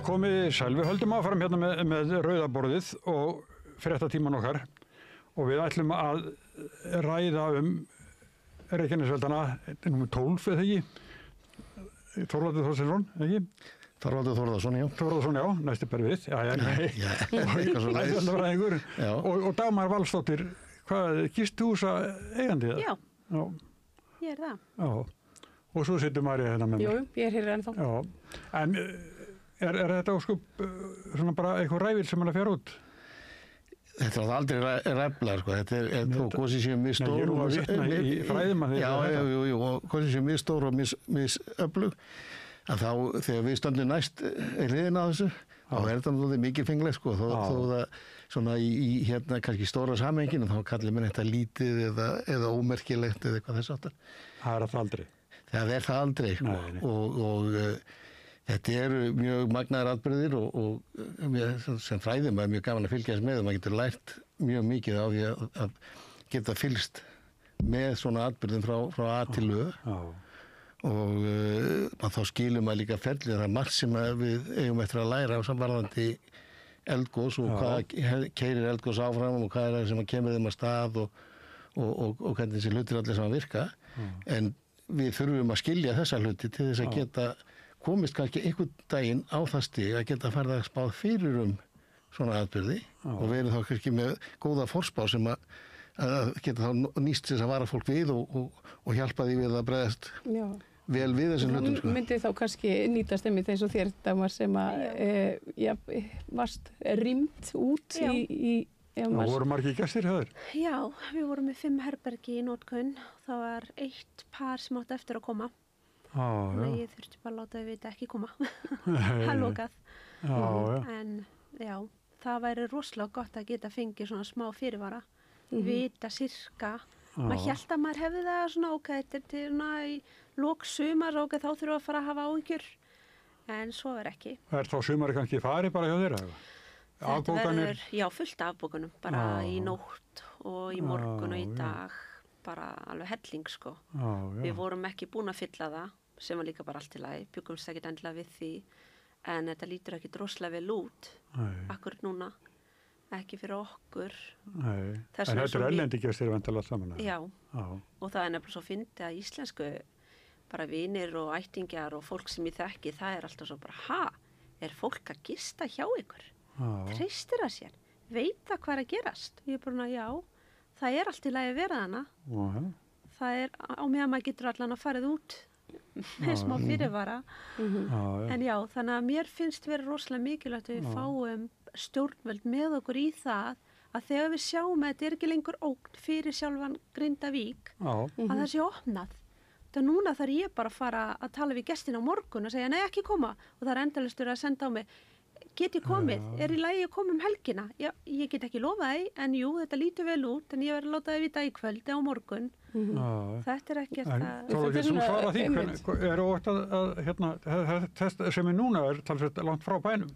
komið sæl. Við höldum áfram hérna með rauðaborðið og fréttatíman okkar og við ætlum að ræða Reykjanesveldana númer 12 eða ekki? Þorvaldur Þorsteinsson, ekki? Þorvaldur Þórðarsson, já. Þórðarsson, já, næstu bara við. Já. Og Dagmar Valsdóttir, hvað, gisthúsa eigandi það? Já, ég er það. Já, og svo situr María hérna með mér. Jú, ég er hér ennþá. Já, en er þetta óskup svona bara eitthvað ræfil sem er að fjara út? Þetta er aldrei ræflar, sko. Þetta er þó góðsins séu mjög stór. Nei, ég er að vitna í fræðum að því. Já, og góðsins séu mjög stór og misöflug. En þá, þegar við stöndum næst hliðina á þessu, þá er þetta náttúrulega mikilfenglega, sko. Þó það svona í hérna kannski stóra samhenginu, þá kallir mér þetta lítið eða ómerkilegt eða eitthvað þess aftar. Það er það aldrei. Það er það aldrei, sko. Nei. Og þetta eru mjög magnaðar atburðir og sem fræðum er mjög gaman að fylgjast með og maður getur lært mjög mikið á því að geta fylgst með svona atburðum frá A til Ö. Og þá skilur maður líka ferlið, það er margt sem við eigum eftir að læra á samvarðandi eldgos og hvað keyrir eldgos áfram og hvað er það sem kemur þeim að stað og hvernig þessi hlutir allir saman virka. En við þurfum að skilja þessa hluti til þess að geta komist kannski einhvern daginn á það stig að geta farið að spáð fyrir svona atburði og verið þá kannski með góða forspá sem að geta þá nýst þess að vara fólk við og hjálpa því við að bregðast vel við þessum hlutum. Þú myndi þá kannski nýtast einmitt eins og þér, Dagmar, sem að varst rýmt út í Það voru margir gestir höður? Já, við vorum með 5 herbergi í notkun. Það var 1 par sem átti eftir að koma. Þannig ég þurfti bara að láta þau vita ekki koma. Það er lokað. En já, það væri rosalega gott að geta fengið svona smá fyrirvara. Vita sirka. Maður hélt að maður hefði það svona þetta er til svona í lok sumar þá þurfum að fara að hafa áhyggjur. En svo er ekki. Er þá sumari kannski farið bara hjá þér? Þetta verður, fullt afbókunum, bara í nótt og í morgun og í dag, bara alveg helling, sko. Við vorum ekki búin að fylla það, sem var líka bara allt í lagi, bjuggumst ekkert endilega við því, en þetta lítur ekki droslega vel út, akkurat núna, ekki fyrir okkur. En þetta er erlendi gestir vantilega saman? Já, og það er nefnilega svo fyndið að íslensku, bara vinir og ættingjar og fólk sem ég þekki, það er alltaf svo bara, er fólk að gista hjá ykkur? Treystir það sér, veit það hvað er að gerast. Ég er bara, það er allt í lagi að vera þarna. Það er á meðan maður getur allan að farið út með smá fyrirvara. En þannig að mér finnst verið rosalega mikilvægt að við fáum stjórnvöld með okkur í það að þegar við sjáum að þetta er ekki lengur ógn fyrir sjálfan Grindavík, að það sé opnað. Það núna þarf ég bara að fara að tala við gestina á morgun og segja, nei, ekki koma. Og það er endalaustur að senda á mig, get ég komið, er í lagi að koma helgina? Já, ég get ekki lofað því, en jú, þetta lítur vel út, en ég verður að láta þið vita í kvöld á morgun. Þetta er ekkert að... Þá er þú svara því, er óvægt að þetta sem er núna talsveit langt frá bænum?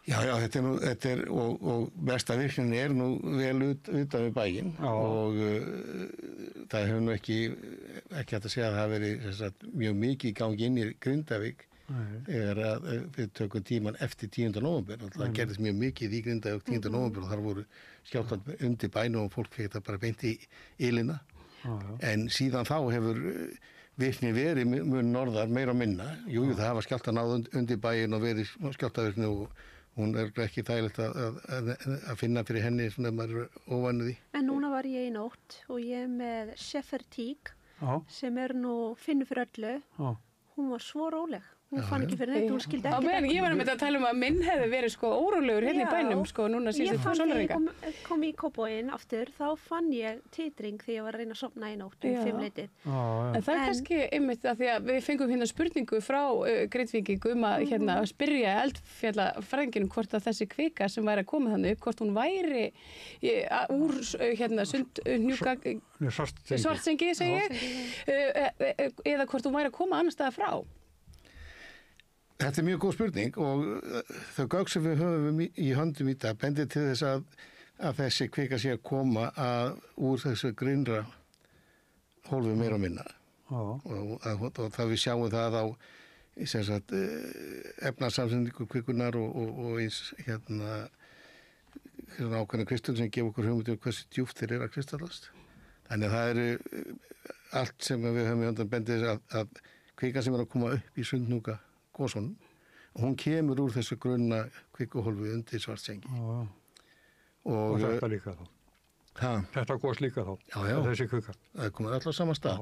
Já, þetta er og besta virknin er nú vel utan við bæinn og það hefur nú ekki hægt að segja að það veri mjög mikið í gangi inn í Grindavík þegar við tökum tíman eftir 10. nóvember og það gerðist mjög mikið í Grindavík 10. nóvember og þar voru skjálftar undir bænum og fólk fekk það bara beint í ilina en síðan þá hefur virkni verið mun norðar meira og minna það hafa skjálftar náð undir bæinn og verið skjálftavirkni og hún er ekki þægilegt að finna fyrir henni svona ef maður er óvanur því. En núna var ég í nótt og ég er með Shepherd sem er nú finnur fyrir öllu. Hún var svo róleg. Hún fann ekki fyrir neitt, hún skildi ekki. Ég var að tala að minn hefði verið órólegur hérna í bænum núna síðustu 2 sólarhringa. Ég kom í Kópavoginn aftur, þá fann ég titring þegar ég var að reyna að sofna í nótt 5-leytið. En það er kannski einmitt að því að við fengum hérna spurningu frá Grindvíkingum að spyrja eldfjallafræðinginum hvort að þessi kvika sem væri að koma þannig upp, hvort hún væri úr Svartsengi, segi ég, eða hvort hún væri að koma annars staðar frá. Þetta er mjög góð spurning og þau gögn sem við höfum í höndum í dag bendir til þess að þessi kvika sé að koma úr þessu grynnra hólfi meira og minna og það við sjáum það á sem sagt efnarsamsendingu kvikunar og eins hérna ákveðna kristöll sem gefa okkur hugmynd hversu djúpt þeir eru að kristallast. Þannig að það eru allt sem við höfum í undan bendið að kvikan sem er að koma upp í Sundhnúka gosunum og hún kemur úr þessu grunna kvikuhólfi undir Svartsengi. Og þetta líka þá. Þetta gos líka þá, þessi kvika. Það komið alltaf á sama stað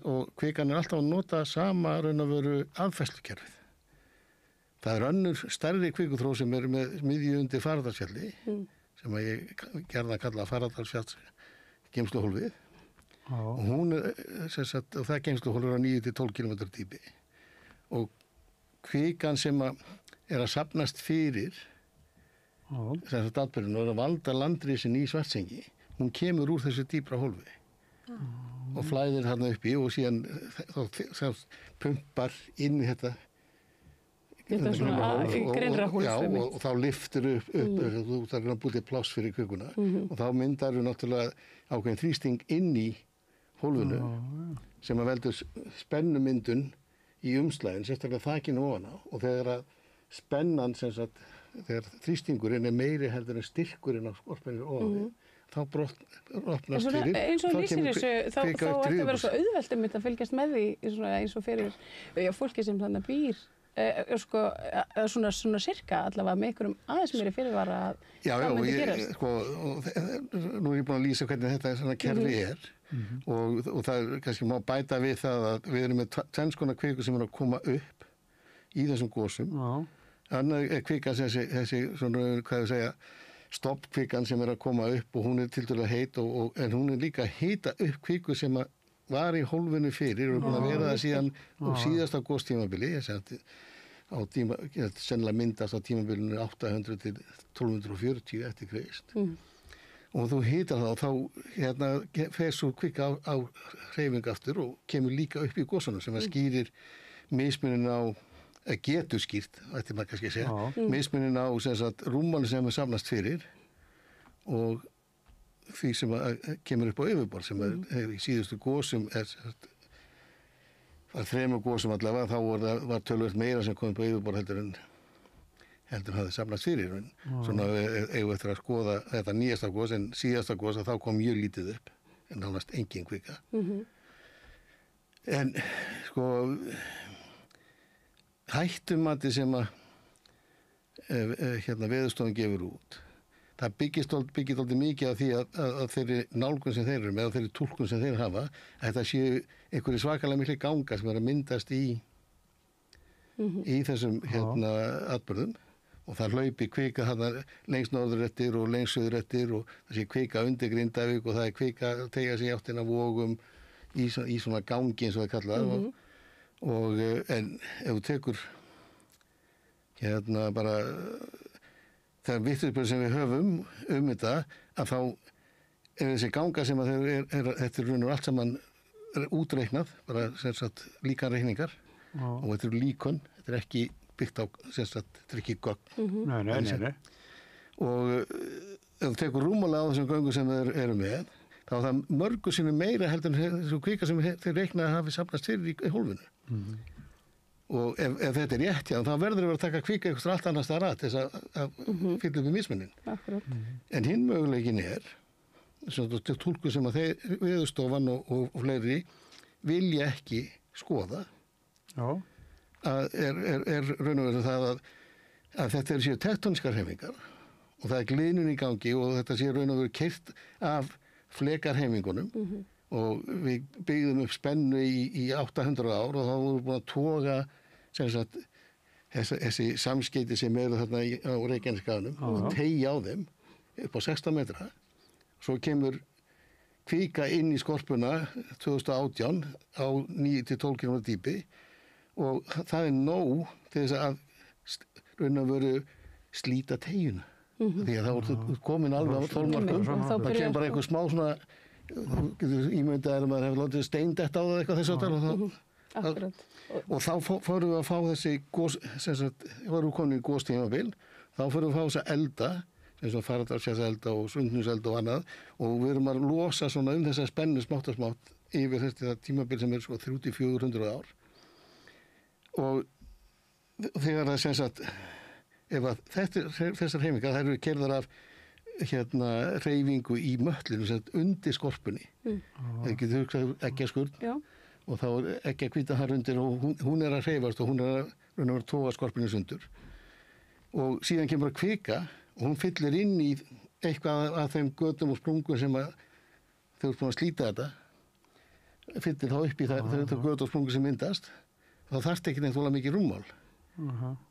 og kvikan er alltaf að nota sama raun og veru aðfærslukerfið. Það er önnur stærri kvikuþró sem er með miðju undir Fagradalsfjalli sem að ég gerði að kalla Fagradalsfjalls geymsluhólfið og hún er, og það geymsluhólfið er á 9-12 km dýpi og kvikan sem er að safnast fyrir þess að atburðinu og að valda landrisin í Svartsengi, hún kemur úr þessu dýpra hólfi og flæðir þarna uppi og síðan þá pumpar inn í þetta svona grennra hólf og þá lyftir upp þú þarf að búið til pláss fyrir kvökuna og þá myndar við náttúrulega ákveðin þrýsting inn í hólfinu sem að veldur spennumyndun í umslæðin, sérstaklega þakinu ofan á og þegar að spennan sem sagt þegar þrýstingurinn er meiri heldur en styrkurinn á skorpeninu ofan þá opnast fyrir eins og lýsir þessu þá ætti að vera svo auðvelt að fylgjast með því eins og fyrir fólki sem þannig býr svona sirka allavega með einhverjum aðeins meiri fyrirvara að það myndi gerast. Nú er ég búin að lýsa hvernig þetta svona kerfi er og það er kannski má bæta við það að við erum með tvenns konar kviku sem er að koma upp í þessum gosum. Annað er kvika þessi svona, hvað ég segja, stoppkvikan sem er að koma upp og hún er tiltölulega heit en hún er líka að heita upp kviku sem var í hólfinu fyrir og er búin að vera það síðan og síðasta gostímabili sennilega myndast á tímabilinu 800 til 1240 eftir Krist og þú hitar það og þá fer svo kvika á hreyfing aftur og kemur líka upp í gosunum sem skýrir mismunin á getur skýrt, ætti maður kannski að segja mismunin á rúmmáli sem er safnast fyrir og því sem kemur upp á yfirborð sem í síðustu gosum var 3 gosum allavega þá var töluvert meira sem kom upp á yfirborð heldur en hafði safnast fyrir svona eigum eftir að skoða þetta nýjasta gos en síðasta gos að þá kom mjög lítið upp en nánast engin kvika en sko hættumati sem að Veðurstofan gefur út það byggist aldrei mikið af því að þeirri nálgun sem þeir eru með og þeirri túlkun sem þeir hafa að þetta séu einhverju svakalega miklu ganga sem er að myndast í þessum atburðum og það hlaupi kvika þarna lengst norðurettir og lengst suðurettir og það sé kvika undir Grindavík og það er kvika að tegja sig áttina Vogum í svona gangi eins og það kallað og en ef þú tekur bara þegar vitnisburð sem við höfum þetta að þá er þessi ganga sem að þetta er raun og allt saman útreiknað bara sem sagt líkanreikningar og þetta eru líkön, þetta er ekki byggt á sem sagt, þetta er ekki gögn Nei. og ef þú tekur rúmmála á þessum göngum sem þeir eru með þá er það mörgu sinni meira heldur en þessu kvika sem þeir reiknaði að hafi safnast fyrir í hólfinu og ef þetta er rétt þá verður að vera að taka kvika eitthvað allt annars staðar til þess að fylla upp í mismunin en hinn möguleikin er túlkun sem að Veðurstofan og fleiri vilja ekki skoða að er raun og veru það að þetta séu tektónískar hreyfingar og það er gliðnun í gangi og þetta sé raun og veru keyrt af flekarhefingunum og við byggðum upp spennu í 800 ár og þá vorum við búin að toga þessi samskeyti sem eru þarna á Reykjanesskaganum og teygja á þeim upp á 16 metra. Svo kemur kvika inn í skorpuna 2018 á 9-12 km dýpi og það er nóg til þess að raun og veru slíta teyjuna. Því að það voru komin alveg á þolmarkum það kemur bara einhver smá svona ímyndað að maður hefur látið steindett á það eitthvað þessu og þá fórum við að fá þessi gos, sem sagt, vorum við komin í gostímabil þá fórum við að fá þessa elda eins og Fagradalsfjallselda og Sundhúselda og annað og við erum að losa svona þessa spennu smátt og smátt yfir þetta tímabil sem er 300-400 ár og þegar það sem sagt, ef að þessar hreyfingar, þær eru keyrðar af hreyfingu í möllinu, sem sagt undir skorpunni. Það getur hugsað eggjaskurn og þá er eggjahvíta þar undir og hún er að hreyfast og hún er að toga skorpunni sundur. Og síðan kemur að kvika og hún fyllir inn í eitthvað af þeim götum og sprungum sem að þau eru búin að slíta þetta, fyllir þá upp í það götu og sprungum sem myndast, þá þarf ekki neitt vola mikið rúmmál.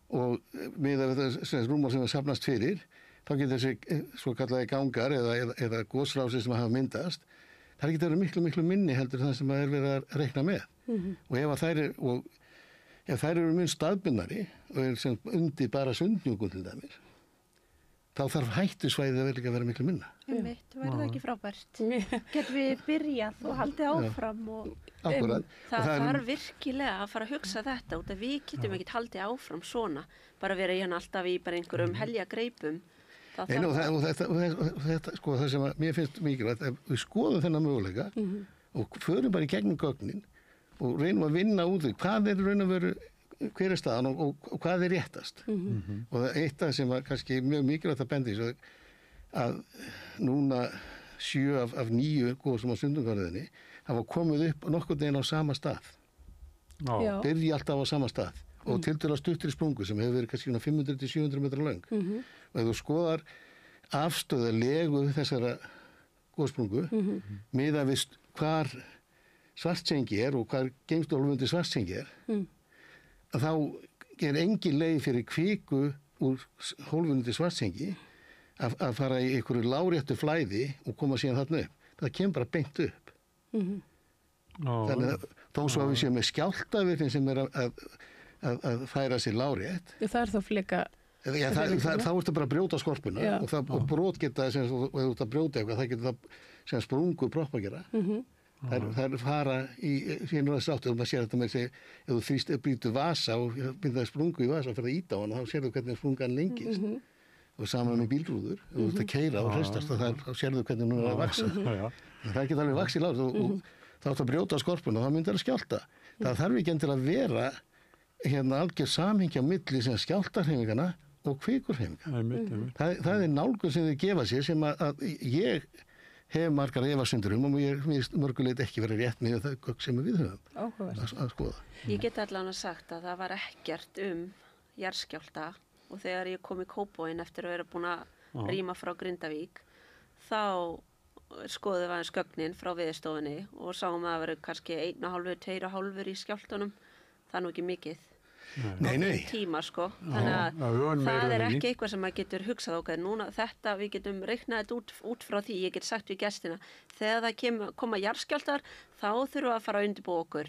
Og með það rúmmál sem það safnast fyrir, þá getur þessi svo kallaði gangar eða gosrási sem hafa myndast, það getur verið miklu minni heldur það sem það er verið að reikna með. Og ef þær eru mun staðbundnari og er undir bara sundnjúkum til dæmis, þá þarf hættusvæðið að vera miklu minna. Verður það ekki frábært? Getum við byrjað og haldið áfram Akkurat. Það þarf virkilega að fara að hugsa þetta út að við getum ekki haldið áfram svona, bara vera alltaf í bara einhverjum heljargreipum. Þetta, sko, það sem mér finnst mikilvægt, við skoðum þennan möguleika og förum bara í gegnum gögnin og reynum að vinna út því hvað er raun og veru, hver er staðan og hvað er réttast. Og eitt af sem var kannski mjög mikilvægt að bendi þessu að núna 7 af 9 gosum á Sundungaröðinni hafa komið upp nokkurn veginn á sama stað. Byrja alltaf á sama stað og tiltölulega stuttri sprungu sem hefur verið kannski 500 til 700 metra löng. Og ef þú skoðar afstöðu legu þessara gossprungu miðað við hvar Svartsengi er og hvar geimsluhólfundi Svartsengi er, þá er engin leið fyrir kviku úr hólfundi Svartsengi að fara í einhverju láréttu flæði og koma síðan þarna upp. Það kemur bara beint upp. Þannig að þó svo að við séum með skjálftavirkni sem er að færa sér lárétt. Það er þá flika. Þá ertu bara að brjóta skorpuna og brot geta, og ef þú ert að brjóta eitthvað, það getur það sprungu propagera. Það er fara í síðan og þess aftur og maður sér þetta með sig, ef þú þrýst brýtur vasa og myndaði sprungu í vasa og ferð að íta á hana, þá sérðu hvernig sprungan lengist. Og saman með bílrúður, ef þú ert að keyra og hristast, þá sérðu hvernig hún er að vaksa. Það er ekki alveg vaksið lágt og þá ertu að brjóta skorpuna og það myndar að skjálta. Það þarf ekki enn til að vera algjör samhengja á milli sem skjáltarhreyfingana og kvikurhreyfinga. Það er nálgun sem þau gefa sér sem að ég hef margar efasemdir og mér finnst mörguleit ekki verið rétt með það gögn sem við höfum að skoða. Ég get allan að sagt að það var ekkert jarðskjálfta og þegar ég kom í Kópavoginn eftir að vera búin að rýma frá Grindavík, þá skoðum við aðeins gögnin frá Veðurstofunni og sáum að það verið kannski 1,5–2,5 í skjálftunum. Það er nú ekki mikið. Nei. Tíma, sko. Þannig að það er ekki eitthvað sem maður getur hugsað okkar. Núna þetta, við getum reiknað þetta út frá því, ég get sagt við gestina, þegar það koma jarðskjálftar, þá þurfum við að fara að undirbúa okkur.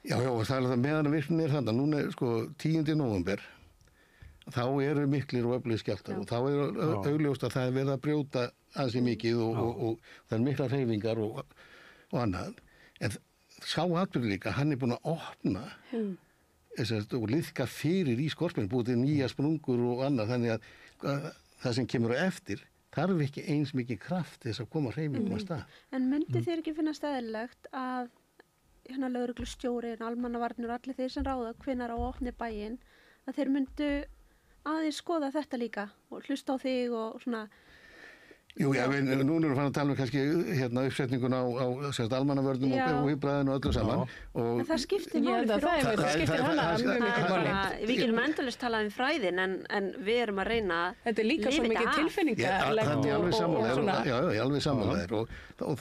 Já, og það er það meðan að virknin er þannig. Núna er sko 10. nóvember, þá eru miklir og öflugir skjálftar og þá er augljóst að það er verið að brjóta ansi mikið og það er miklar hreyfingar og annað. En sá atburður líka, hann er búin að opna og liðka fyrir í skorpinu, búið til nýja sprungur og annað, þannig að það sem kemur á eftir þarf ekki eins mikið kraft þess að koma hreyfingum að stað. En myndi þér ekki finnast eðlilegt að lögreglustjórinn, almannavarnir og allir þeir sem ráða hvenær á að opna bæinn, að þeir myndu aðeins skoða þetta líka og hlusta á þig og svona? Jú, núna erum við fann að tala kannski uppsetningun á almannavörnum og hýbræðinu og öllu saman. En það skiptir máli fyrir okkur. Það skiptir hana mjög mikið máli. Við getum endalaust talað fræðin en við erum að reyna að þetta er líka svo mikið tilfinningarlegt og svona. Já, alveg sammálaðir og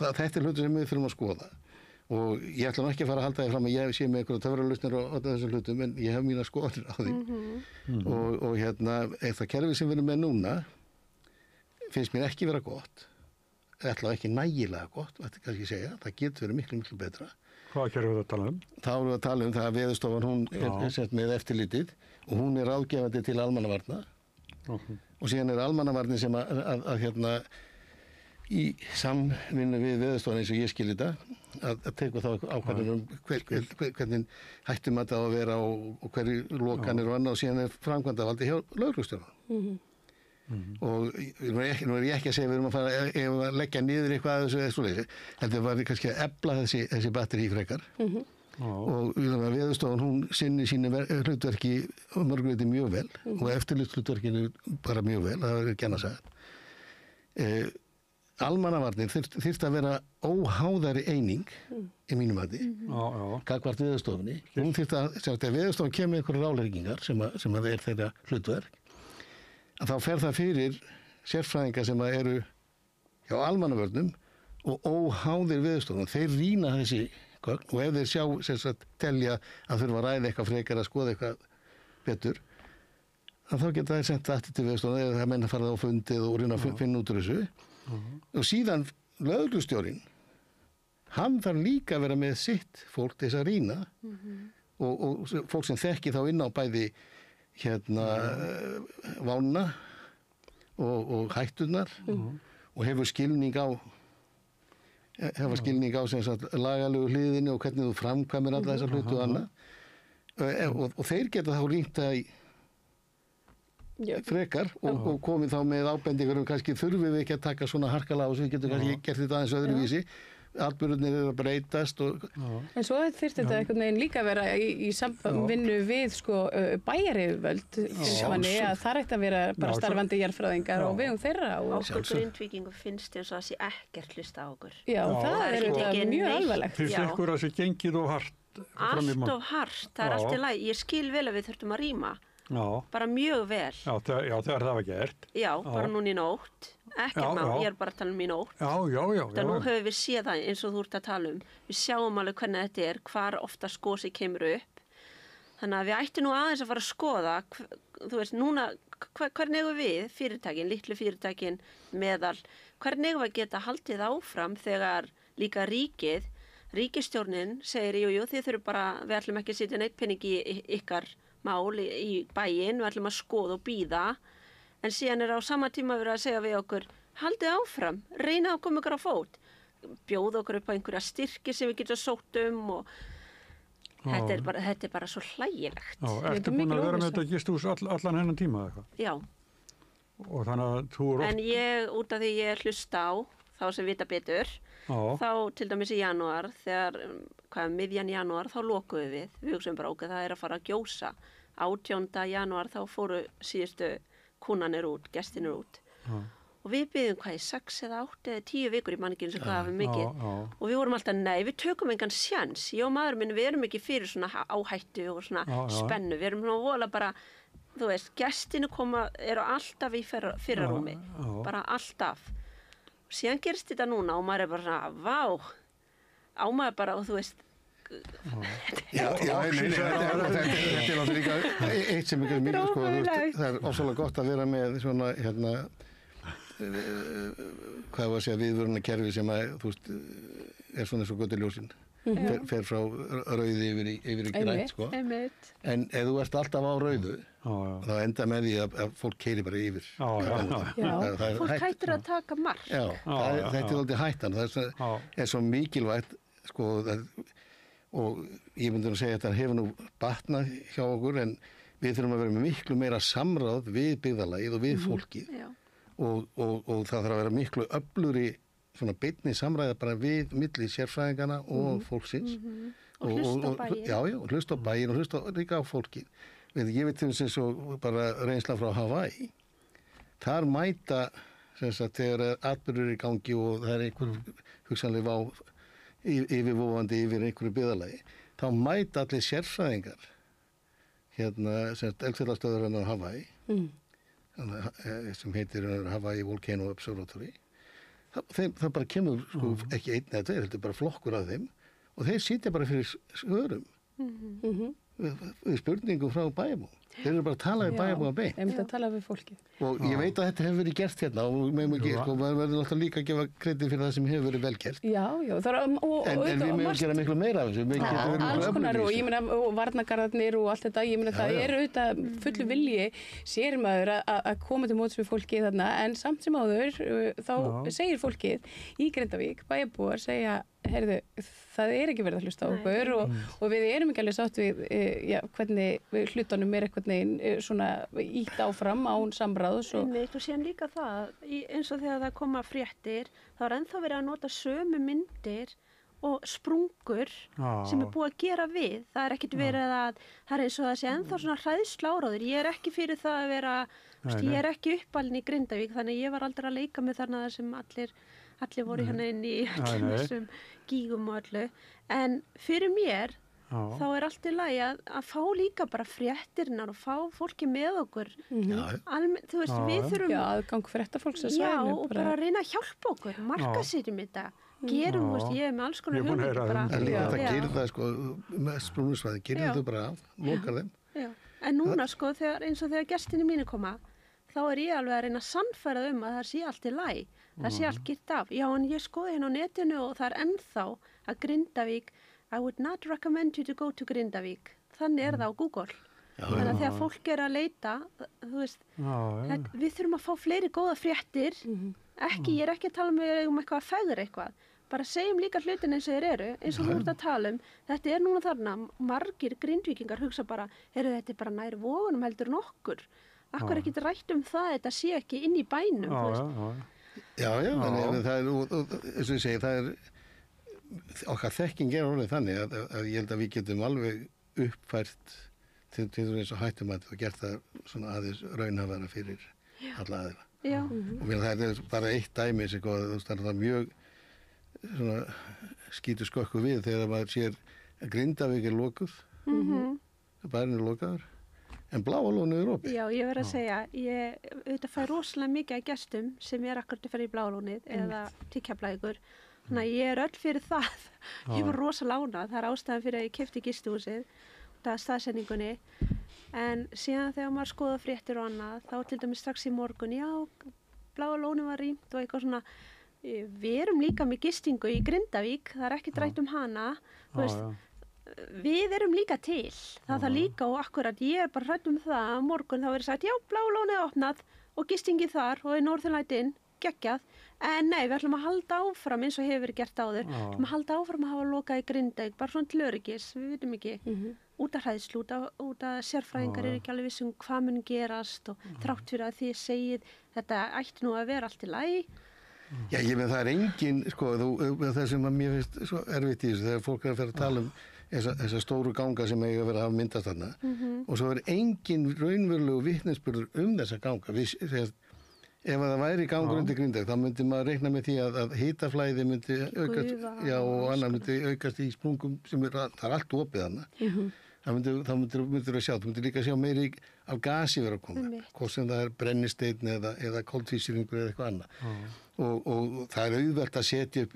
þetta er hlutur sem við þurfum að skoða. Og ég ætla ekki að fara að halda því fram að ég sé með einhverja töfralausnir og þessum hlutum, en ég hef mína skoðanir á því. Og það kerfi sem við erum með núna finnst mér ekki vera gott, ætla ekki nægilega gott, þetta kannski segja, það getur verið miklu betra. Hvað kerfið það að tala um? Þá erum við að tala um það að Veðurstofan, hún er sett með eftirlitið og hún er ráðgefandi til almannavarna og síðan er almannavarnir sem að í samvinnu við Veðurstofan eins og ég skil þetta, að teka þá ákvarðanir hvernig hættum að það að vera og hverju lokanir og annað og síðan er framkvæmdavaldi hjá lögreglustjóranum. Og nú er ég ekki að segja við erum að fara að leggja niður eitthvað að þessu heldur var kannski að efla þessi batteri frekar og Veðurstofan hún sinni sínu hlutverki mörguleiti mjög vel og eftirlitshlutverkinu bara mjög vel, það er ekki annað sagt. Almannavarnir þyrfti að vera óháðari eining í mínum mati gagnvart Veðurstofunni. Hún þyrfti að, þegar Veðurstofan kemur einhverjar ráðleggingar sem að er þeirra hlutverk, að þá fer það fyrir sérfræðingar sem að eru hjá almannavörnum og óháðir Veðurstofan. Þeir rýna þessi gögn og ef þeir sjá, sem sagt, telja að þurfa að ræða eitthvað frekar að skoða eitthvað betur, að þá geta þeir sent aftur til Veðurstofan eða það menna farið á fundið og reyna að finna út úr þessu. Og síðan lögreglustjórinn, hann þarf líka að vera með sitt fólk til þess að rýna og fólk sem þekki þá inn á bæði vána og hætturnar og hefur skilning á sem sagt lagalegu hliðinni og hvernig þú framkvæmir alla þessar hluti og annað og þeir geta þá rýnt það í frekar og komið þá með ábendingar kannski þurfum við ekki að taka svona harkalega og svo við getum kannski gert þetta aðeins öðruvísi atburðirnir eru að breytast En svo þyrfti þetta einhvern veginn líka að vera í samvinnu við bæjaryfirvöld þannig að það ætti að vera bara starfandi jarðfræðingar og vegum þeirra Okkur Grindvíkingum finnst eins og það sé ekkert hlusta á okkur það er mjög alvarlegt Finnst ykkur að það sé gengið og hart Allt of hart, það er allt í lagi Ég skil vel að við þurftum að rýma bara mjög vel þegar það var gert bara núna í nótt ekkert má, ég er bara að tala í nótt þannig nú höfum við séð það eins og þú ert að tala við sjáum alveg hvernig þetta er hvar ofta gósi kemur upp þannig að við ættum nú aðeins að fara að skoða þú veist, núna hvernig eigum við fyrirtækin, litlu fyrirtækin meðal, hvernig eigum við að geta haldið áfram þegar líka ríkisstjórnin segir, jú, þið þurfum bara við ætlum ekki að setja neitt pening í ykkar mál í bæinn, við ætlum að skoða og bíða en síðan er á sama tíma verið að segja við okkur haldið áfram, reyna að koma ykkur á fót bjóða okkur upp á einhverja styrki sem við getum sótt og þetta er bara svo hlægilegt Ertu búin að vera með þetta gistús allan hennan tíma eða eitthvað? Já og þannig að þú En ég, út af því ég hlusta á þá sem vita betur þá til dæmis í janúar þegar, miðjan janúar þá lokuðum við hugsaum bara það er að fara að gjósa 18. janúar þá fóru síðustu kúnanir út, gestinir út og við byggðum í 6 eða 8 eða 10 vikur í manninginu sem hvað mikið og við vorum alltaf nei, við tökum engan sjans ég og maður minn, við erum ekki fyrir svona áhættu og svona spennu, við erum vola bara þú veist, gestinu eru alltaf í fyrrarúmi bara alltaf síðan gerist þetta núna og maður er bara svona, vá á maður bara og þú veist þetta er náttúrulega líka eitt sem ekki mjög það er ofsalega gott að vera með svona hvað var að segja viðvörunarkerfi sem að þú veist er svona eins og götuljósin fer frá rauði yfir í grænt en ef þú ert alltaf á rauðu þá enda með því að fólk keyrir bara yfir fólk hættir að taka mark þetta er alltaf hættan það er svo mikilvægt og ég myndi að segja að það hefur nú batnað hjá okkur en við þurfum að vera með miklu meira samráð við byggðarlagið og við fólkið og það þarf að vera miklu öflugri svona beinni samræða bara við milli sérfræðingana og fólksins og hlusta á bæinn og hlusta á bæinn og hlusta líka á fólkið ég veit þess eins og bara reynsla frá Hawaii þar mæta þegar atburður í gangi og það er einhver hugsanlega yfirvofandi yfir einhverju byggðarlagi þá mæta allir sérfræðingar eldfjallastöðvar á Hawaii sem heitir Hawaii Volcano Observatory það bara kemur ekki einn eða tveir, þetta er bara flokkur af þeim og þeir sitja bara fyrir svörum við spurningum frá bæjarbúum þeir eru bara að tala við bæjarbúa beint Þeir eru að tala við fólkið og ég veit að þetta hefur verið gert hérna og maður verður alltaf líka að gefa kredit fyrir það sem hefur verið vel gert en við mögum gera miklu meira af þessu alls konar og ég meina og varnargarðarnir og allt þetta ég meina það er auðvitað fullu vilji sér maður að koma til móts við fólkið þarna en samt sem áður þá segir fólkið í Grindavík bæjarbúar segja heyrðu, það er ekki verið að hlusta á okkur og við erum ekki alveg sátt við hvernig hlutunum er einhvern veginn svona ítt áfram án samráðs og síðan líka það, eins og þegar það koma fréttir þá er ennþá verið að nota sömu myndir og sprungur sem búið að gera við. Það ekkert verið að, það eins og það sé ennþá svona hræðsláráður. Ég ekki fyrir það að vera, ég ekki uppalinn í Grindavík, þannig ég var aldrei að leika með þarna sem allir voru hérna inn í öllum þessum gígum og öllu. En fyrir mér, þá allt í lagi að fá líka bara fréttirnar og fá fólki með okkur. Þú veist, við þurfum... Já, aðgang fréttafólks að svæðinu. Já, og bara reyna að hjálpa okkur, markasetjum þetta. Gerum, þú veist, ég með alls konar hugmyndir bara. En líka þetta gerir það, sko, með sprúnusvæði, gerir þau bara af, lokar þeim. Já, en núna, sko, eins og þegar gestinni mínu koma, þá ég alveg að reyna að sannfæra að það sé allt í lagi, það sé allt girt af. Já, en ég skoði hérna á netinu og það ennþá að Grindavík, I would not recommend you to go to Grindavík. Þannig það á Google. Þannig að þegar fólk að leita, þú veist, við þurfum að fá fleiri góða fréttir, ég ekki að tala með eitthvað að fegra eitthvað, bara segjum líka hlutin eins og þeir eru, eins og þú ert að tala þetta núna þarna, margir Grindvíkingar hugsa bara, þetta bara nær Vogunum heldur en okkur, akkur ekki rætt það, þetta sé ekki inn í bænum, þú veist. Já, en það eins og ég segi, það okkar þekking orðið þannig að ég held að við getum alveg uppfært til eins og hættumætt og gert það svona aðeins raunhafara fyrir alla aðeila. Já. Og það bara eitt dæmi sem það mjög svona skítur skökku við þegar maður sér að Grindavík lokuð, bærinn lokaður, en Bláa lónið opið. Já, ég verð að segja, ég auðvitað fæ rosalega mikið af gestum sem akkurat að fara í Bláa lónið eða til Keflavíkur. Þannig að ég öll fyrir það. Ég var rosalega ánægð. Það ástæðan fyrir að ég keypti gistihúsið út af staðsetningunni. En síðan þegar maður skoða fréttir og annað, þá til dæmis strax í morgun, já, Bláa lónið var rýmt og eitthvað svona. Við erum líka með gistingu í Grindavík, það ekkert rætt hana. Þú veist, við erum líka til. Það líka og akkurat ég bara rætt það að morgun þá verið sagt, já, Bláa lónið opnað og gistingi þar og í Norðurlætin geggjað, en nei, við ætlum að halda áfram eins og hefur verið gert áður, við ætlum að halda áfram að hafa lokað í Grindavík, bara svona til öryggis, við vitum ekki, út af hræðslu, út af sérfræðingar ekki alveg vissum hvað mun gerast og þrátt fyrir að þið segið, þetta ætti nú að vera allt í lagi. Já, ég með það engin, sko, það sem að mér finnst svo erfitt í þessu, þegar fólk að fara að tala þessa stóru ganga sem eiga að vera að myndast þarna, og svo engin raunverulegu vitnisburður þessa ganga, ef það væri gangur undir Grindavík, þá myndi maður reikna með því að hitaflæði myndi aukast, og annað myndi aukast í sprungum sem það allt opið þarna. Þá myndir að sjá, þú myndir líka að sjá meiri af gasi vera að koma, hvort sem það brennisteinn eða koltvísýringur eða eitthvað annað. Og það auðvelt að setja upp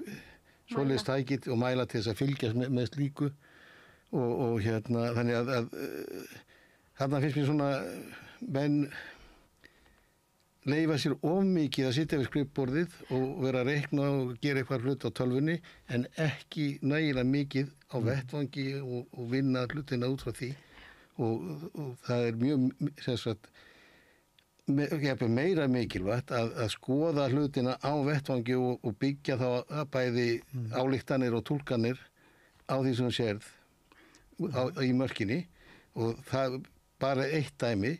svoleiðis tækið og mæla til þess að fylgjast með slíku og þannig að þarna finnst mér svona menn leyfa sér of mikið að sitja við skrifborðið og vera að reikna og gera eitthvað hlut á tölvunni en ekki nægilega mikið á vettvangi og vinna hlutina út frá því og það mjög meira mikilvægt að skoða hlutina á vettvangi og byggja þá bæði ályktanir og túlkanir á því sem sérð í mörkinni og það bara eitt dæmi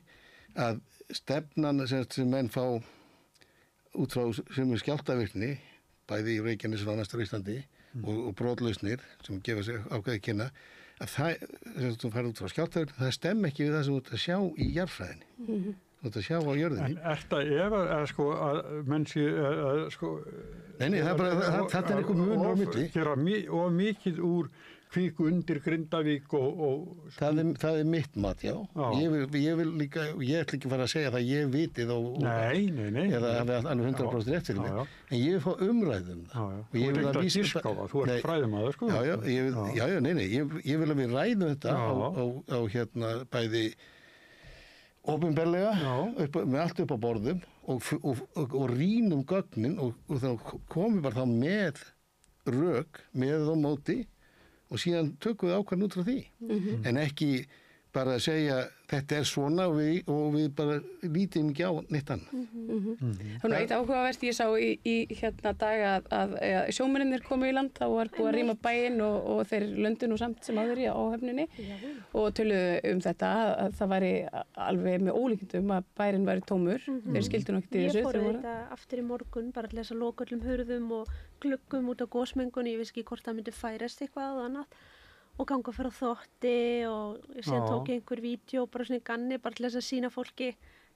að stefnan sem menn fá út frá sem skjálftavirkni, bæði í Reykjanes og Vestur Íslandi og brotlausnir sem gefa sig ákveði kynna, að það sem þú færð út frá skjálftavirkni, það stemmi ekki við það sem þú ert að sjá í jarðfræðinni. Þú ert að sjá á jörðinni. En ert það að menn sé sko... Nei, það er bara, þetta er eitthvað mun á milli. Gera of mikið úr kviku undir Grindavík og það er mitt mat, já. Ég vil líka, ég ætla ekki að fara að segja það ég vitið Nei. Eða hafi alveg 100% rétt fyrir mig. En ég vil fá umræðum það. Þú ert ekkert að giska á það, þú ert fræðimaður, sko. Ég vil að við ræðum þetta á bæði opinberlega, með allt upp á borðum og rýnum gögnin og þá komum við bara þá með rök, með og móti og síðan tökum við ákvæðan út frá því. En ekki bara að segja þetta svona og við bara lítum ekki á neitt annað. Þannig eitt áhugavert ég sá í hérna dag að sjómennirnir komu í land, þá var búið að rýma bæinn og þeir löndu nú samt sem aðri á höfninni og töluðu þetta að það væri alveg með ólíkindum að bærinn væri tómur. Þeir skildu nú ekkert í þessu. Ég fór þetta aftur í morgun bara til þess að loka öllum hurðum og gluggum út á gosmengun, ég veist ekki hvort það myndi færast eitthvað og annað. Og ganga fyrir á þvotti og síðan tók ég einhver vídeo bara svona í ganni bara til þess að sýna fólki,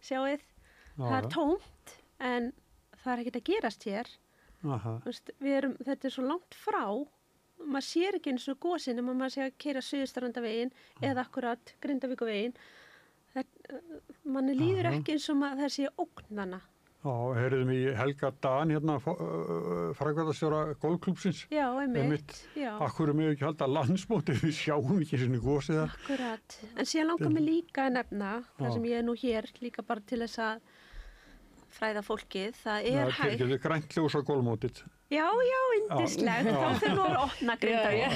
sjáið, það er tómt en það er ekkert að gerast hér. Veist, þetta er svo langt frá, maður sér ekki eins og gosin ef maður sé að keyra Suðurstrandaveginn eða akkurat Grindavíkurveginn. Manni líður ekki eins og það sé ógnana. Já, heyrðum í Helga Dan hérna, framkvæmdastjóra golfklúbbsins. Já, einmitt. Akkur mig ekki halda landsmóti, við sjáum ekki sinni gósið það. Akkurat, en síðan langar mig líka að nefna, þar sem ég er nú hér, líka bara til þess að fræða fólkið, það er hægt. Það er grænt ljós á golfmótið. Já, yndislegt, þá fyrir nú að opna Grindavík.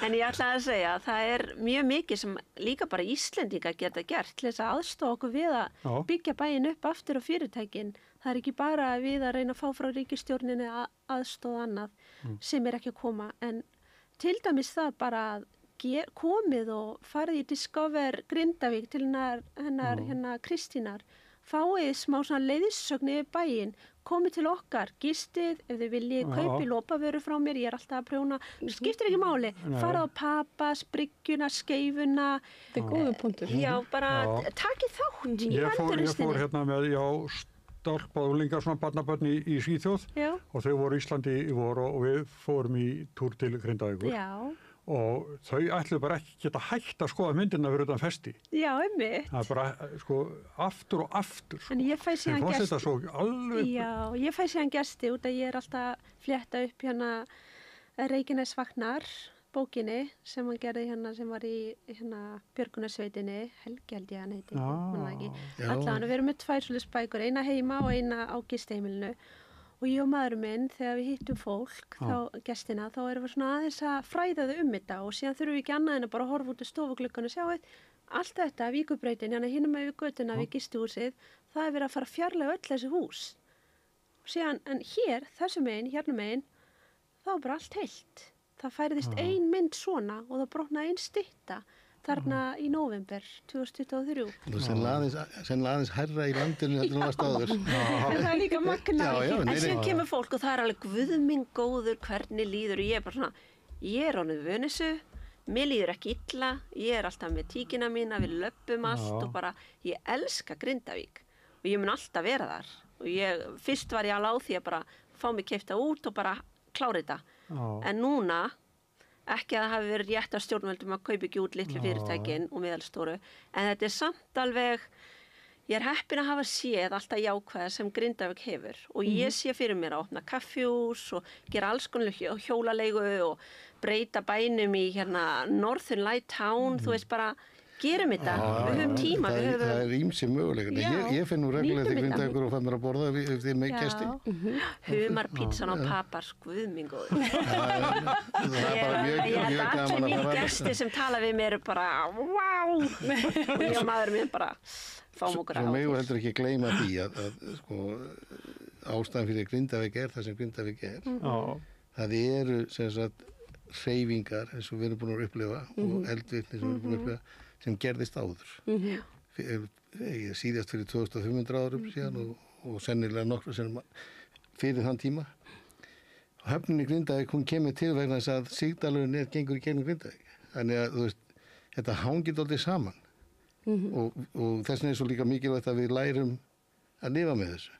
En ég ætla að segja að það er mjög mikið sem líka bara Íslendingar geta gert til þess að aðstofa okkur við að byggja bæinn upp aftur á fyrirtækin. Það er ekki bara við að reyna að fá frá ríkisstjórninni aðstofa annað sem er ekki að koma. En til dæmis það bara að komið og farið í Discover Grindavík til hennar Kristínar, fáið smá svona leiðsögn yfir bæinn, komið til okkar, gistið, ef þið viljið kaupi lopavöru frá mér, ég er alltaf að prjóna, skiptir ekki máli, fara á Papas, bryggjuna, skeifuna. Þetta er góður punktur. Já, bara takið þátt í endurristinni. Ég fór hérna með, stálpaðúlingar, svona barnabörn í Svíþjóð og þau voru í Íslandi í vor og við fórum í túr til Grindavíkur. Já. Og þau ætluðu bara ekki geta hægt að skoða myndina fyrir utan festi. Já, einmitt. Það er bara, aftur og aftur. En ég fæ síðan gesti. Alveg... Já, ég fæ síðan gesti út að ég er alltaf að flétta upp hérna Reykjanesvagnar, bókinni sem hann gerði hérna sem var í Björgunarsveitinni, Helgi held ég hann heiti, manna ekki. Allavega, við erum með 2 svoleiðis bækur, eina heima og eina á gistiheimilinu. Og ég og maðurinn minn, þegar við hittum fólk, gestina, þá erum við svona aðeins að fræða þau þetta og síðan þurfum við ekki annað en að bara horfa út í stofugluggan og sjá allt þetta, Víkurbrautin, hinum með við götuna við gistihúsið, það er verið að fara að fjarlæga öll þessi hús. Og síðan, en hér, þessum megin, hérna megin, þá er bara allt heilt. Það færiðist ein mynd svona og það brotnaði ein stytta þarna í nóvember 2023. Sen laðins herra í landinu þetta var staður. En það er líka magna. En síðan kemur fólk og það er alveg guð minn góður, hvernig líður og ég er bara svona, ég er ánum vönisu, mér líður ekki illa, ég er alltaf með tíkina mína, við löppum allt og bara, ég elska Grindavík og ég mun alltaf vera þar. Og fyrst var ég alveg á því að bara fá mig keypta út og bara klára þetta. En núna ekki að það hafi verið rétt af stjórnvöldum að kaupa ekki út litlu fyrirtækin og meðalstóru, en þetta er samt alveg, ég er heppin að hafa séð alltaf jákvæða sem Grindavík hefur og ég sé fyrir mér að opna kaffihús og gera alls konar hjólaleigu og breyta bænum í Northern Light Town, þú veist bara, gerum þetta, við höfum tíma. Það er ýmsi möguleikar. Ég finn nú reglulega til Grindavíkur og fann mér að borða ef þið með gesti. Humarpítsan á Papas, guð minn góður. Það er bara mjög gaman að fara. Allir mín gesti sem tala við mér eru bara, wow! Og ég og maður minn bara fáum okkur Svo megum heldur ekki gleyma því að ástæðan fyrir Grindavík er það sem Grindavík er. Það eru sem sagt hreyfingar eins og við erum búin að upplifa og eldvirkni sem við erum búin að upplifa sem gerðist áður. Síðast fyrir 2500 árum síðan og sennilega nokkru sem fyrir þann tíma. Höfnin í Grindavík, hún kemur til vegna þess að Sigdalurinn gengur í gegnum Grindavík. Þannig að þú veist, þetta hangir dálítið saman. Og þess vegna er svo líka mikilvægt að við lærum að lifa með þessu.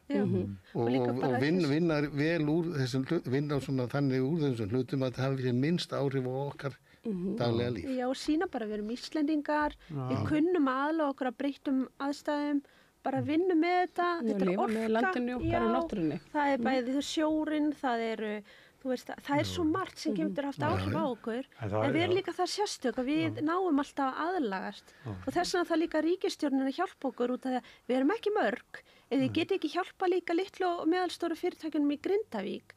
Og vinna vel úr þessum vinna þannig úr þessum hlutum að það hafi minnst áhrif á okkar daglega líf. Já, og sína bara við erum Íslendingar, við kunnum aðlaga okkur að breyttum aðstæðum, bara vinnum með þetta, þetta er orka. Með landinu okkar og náttúrunni. Það er bæðið sjórinn, það er svo margt sem getur haft áhrif á okkur, en við erum líka það sérstök að við náum alltaf að aðlagast og þess vegna það líka ríkisstjórnin að hjálpa okkur út af því að við erum ekki mörg, eða þið geti ekki hjálpa líka litlu og meðalstóru fyrirtækjunum í Grindavík,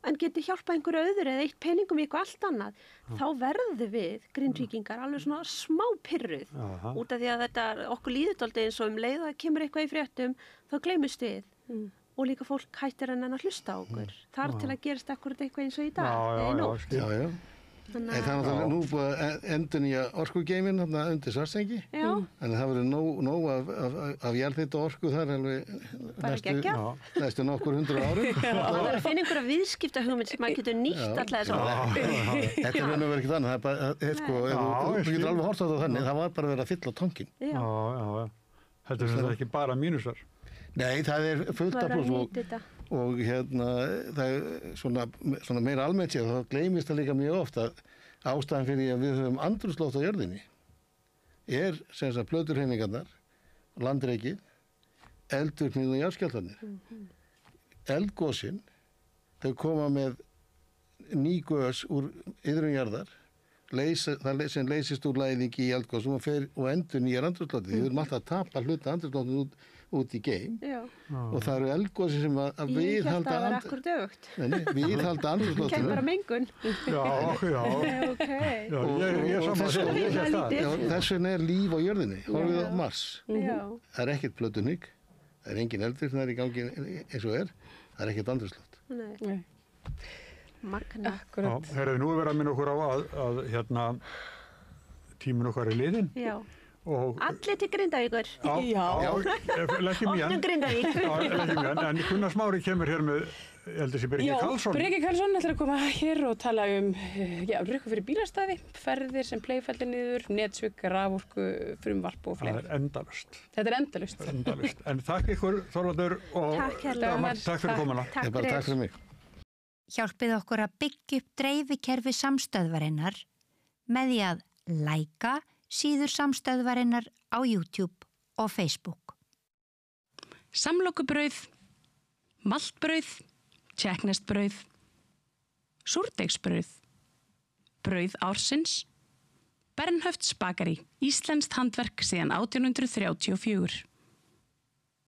en geti hjálpað einhverju öðru eða eitt peningum í eitthvað allt annað, þá verðum við grindvíkingar alveg svona smá pirruð út af því að þetta okkur líður dálítið eins og leið og það kemur eitthvað í fréttum, þá gleymist við og líka fólk hættir að hlusta á okkur. Þar til að gerast akkurat eitthvað eins og í dag. Já. En það er náttúrulega nú búið að endurnýja orkugeimin undir Svartsengi. Þannig það verður nóg af jarðhita orku þar alveg næstu nokkur 100 árum. Það verður að finna einhverja viðskiptahugmynd sem maður getur nýtt alltaf þess að Þetta er verið ekkert annað. Þú getur alveg horft á það þannig. Það var bara verið að fylla tonkin. Já. Þetta er ekki bara mínusar. Nei, það er fullt af pluss og það er svona meira almennt séð, þá gleymist það líka mjög oft að ástæðan fyrir að við höfum andrúmsloft á jörðinni er sem sagt plöturhreyfingarnar, landrekið, eldvirknin og jarðskjálftarnir. Eldgosin, þau koma með ný gös úr iðrum jarðar, sem leysist úr læðingi í eldgosum og endur nýjar andrúmsloftið. Við höfum alltaf að tapa hluta andrúmsloftið út í geim og það eru eldgosi sem að viðhalda það er akkurat öfugt. Viðhalda andrúmsloftinu. Kemur bara mengun. Þess vegna er líf á jörðinni. Horfið á Mars. Það er ekkert plötuhnygg, það er engin eldvirkni í gangi eins og það er ekkert andrúmsloft. Nei. Magna. Herðu, nú er verið að minna okkur á að tíminn okkar er liðinn. Já. Allir til Grindavíkur. Leggjum í hann. Opnum Grindavík. En Gunnar Smári kemur hér með, ég held að sé Breki Karlsson. Breki Karlsson ætlar að koma hér og tala rukku fyrir bílastæði, ferðir sem pleifellir niður, netsvik, raforku, frumvarp og fleira. Það er endalaust. Þetta er endalaust. En takk ykkur, Þorvaldur og takk fyrir komuna. Takk fyrir mig. Hjálpið okkur að byggja upp dreifikerfi samstöðvarinnar með því að læka síður samstöðvarinnar á YouTube og Facebook. Samlokubrauð, maltbrauð, tékkneskt-brauð, súrdeigsbrauð, brauð ársins, Bernhöfts bakari, íslenskt handverk síðan 1834.